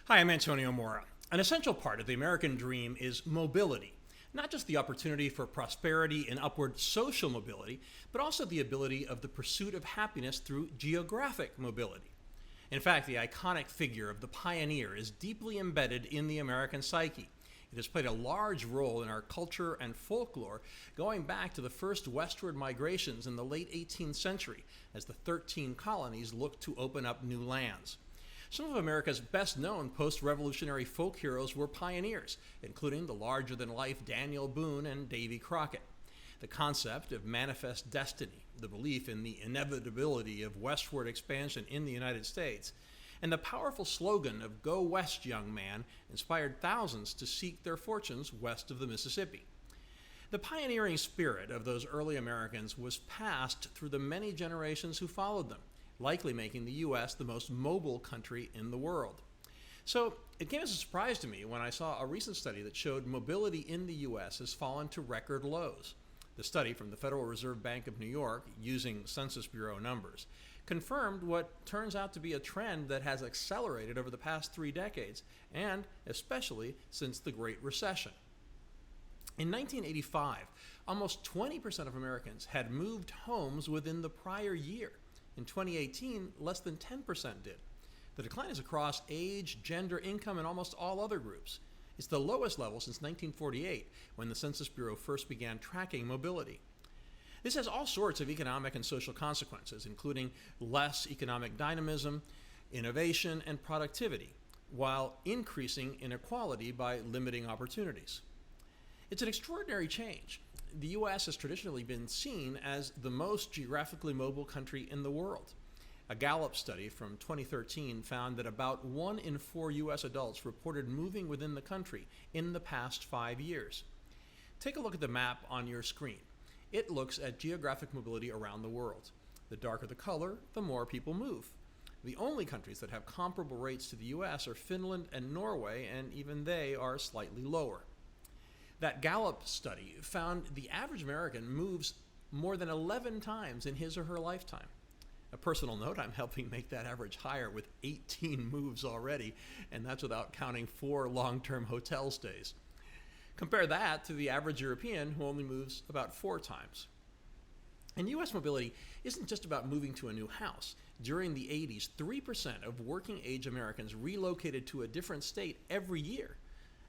Hi, I'm Antonio Mora. An essential part of the American dream is mobility. Not just the opportunity for prosperity and upward social mobility, but also the ability of the pursuit of happiness through geographic mobility. In fact, the iconic figure of the pioneer is deeply embedded in the American psyche. It has played a large role in our culture and folklore, going back to the first westward migrations in the late 18th century, as the 13 colonies looked to open up new lands. Some of America's best known post revolutionary folk heroes were pioneers, including the larger than life Daniel Boone and Davy Crockett. The concept of manifest destiny, the belief in the inevitability of westward expansion in the United States, and the powerful slogan of "Go West, young man," inspired thousands to seek their fortunes west of the Mississippi. The pioneering spirit of those early Americans was passed through the many generations who followed them, likely making the U.S. the most mobile country in the world. So it came as a surprise to me when I saw a recent study that showed mobility in the U.S. has fallen to record lows. The study from the Federal Reserve Bank of New York, using Census Bureau numbers, confirmed what turns out to be a trend that has accelerated over the past 3 decades, and especially since the Great Recession. In 1985, almost 20% of Americans had moved homes within the prior year. In 2018, less than 10% did. The decline is across age, gender, income, and almost all other groups. It's the lowest level since 1948, when the Census Bureau first began tracking mobility. This has all sorts of economic and social consequences, including less economic dynamism, innovation, and productivity, while increasing inequality by limiting opportunities. It's an extraordinary change. The U.S. has traditionally been seen as the most geographically mobile country in the world. A Gallup study from 2013 found that about 1 in 4 U.S. adults reported moving within the country in the past 5 years. Take a look at the map on your screen. It looks at geographic mobility around the world. The darker the color, the more people move. The only countries that have comparable rates to the U.S. are Finland and Norway, and even they are slightly lower. That Gallup study found the average American moves more than 11 times in his or her lifetime. A personal note, I'm helping make that average higher with 18 moves already, and that's without counting 4 long-term hotel stays. Compare that to the average European, who only moves about 4 times. And U.S. mobility isn't just about moving to a new house. During the 80s, 3% of working-age Americans relocated to a different state every year.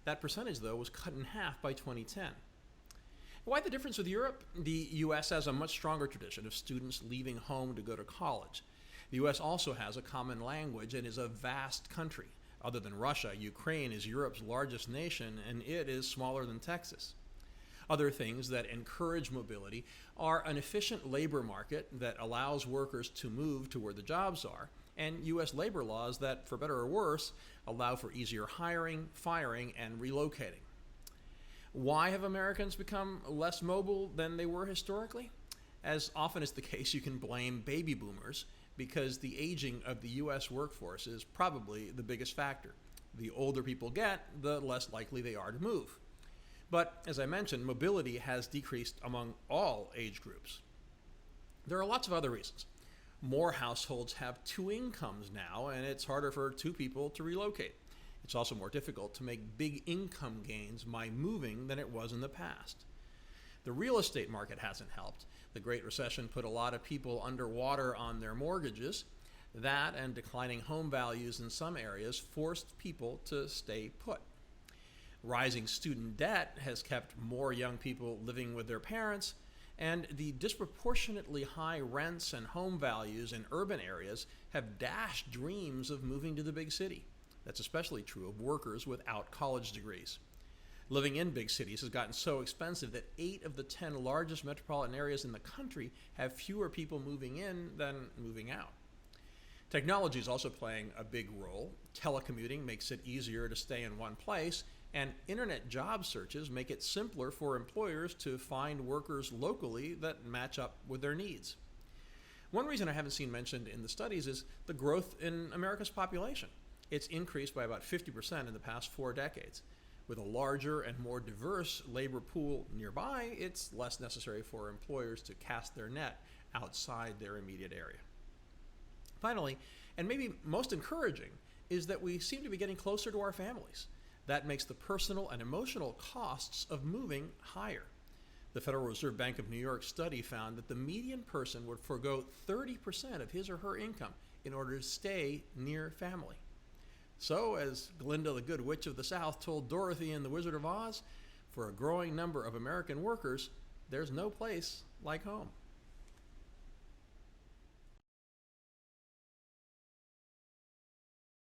That percentage, though, was cut in half by 2010. Why the difference with Europe? The U.S. has a much stronger tradition of students leaving home to go to college. The U.S. also has a common language and is a vast country. Other than Russia, Ukraine is Europe's largest nation, and it is smaller than Texas. Other things that encourage mobility are an efficient labor market that allows workers to move to where the jobs are, and U.S. labor laws that, for better or worse, allow for easier hiring, firing, and relocating. Why have Americans become less mobile than they were historically? As often is the case, you can blame baby boomers, because the aging of the U.S. workforce is probably the biggest factor. The older people get, the less likely they are to move. But, as I mentioned, mobility has decreased among all age groups. There are lots of other reasons. More households have 2 incomes now, and it's harder for 2 people to relocate. It's also more difficult to make big income gains by moving than it was in the past. The real estate market hasn't helped. The Great Recession put a lot of people underwater on their mortgages. That and declining home values in some areas forced people to stay put. Rising student debt has kept more young people living with their parents, and the disproportionately high rents and home values in urban areas have dashed dreams of moving to the big city. That's especially true of workers without college degrees. Living in big cities has gotten so expensive that 8 of the 10 largest metropolitan areas in the country have fewer people moving in than moving out. Technology is also playing a big role. Telecommuting makes it easier to stay in one place, and internet job searches make it simpler for employers to find workers locally that match up with their needs. One reason I haven't seen mentioned in the studies is the growth in America's population. It's increased by about 50% in the past 4 decades. With a larger and more diverse labor pool nearby, it's less necessary for employers to cast their net outside their immediate area. Finally, and maybe most encouraging, is that we seem to be getting closer to our families. That makes the personal and emotional costs of moving higher. The Federal Reserve Bank of New York study found that the median person would forego 30% of his or her income in order to stay near family. So, as Glinda the Good Witch of the South told Dorothy in The Wizard of Oz, for a growing number of American workers, there's no place like home.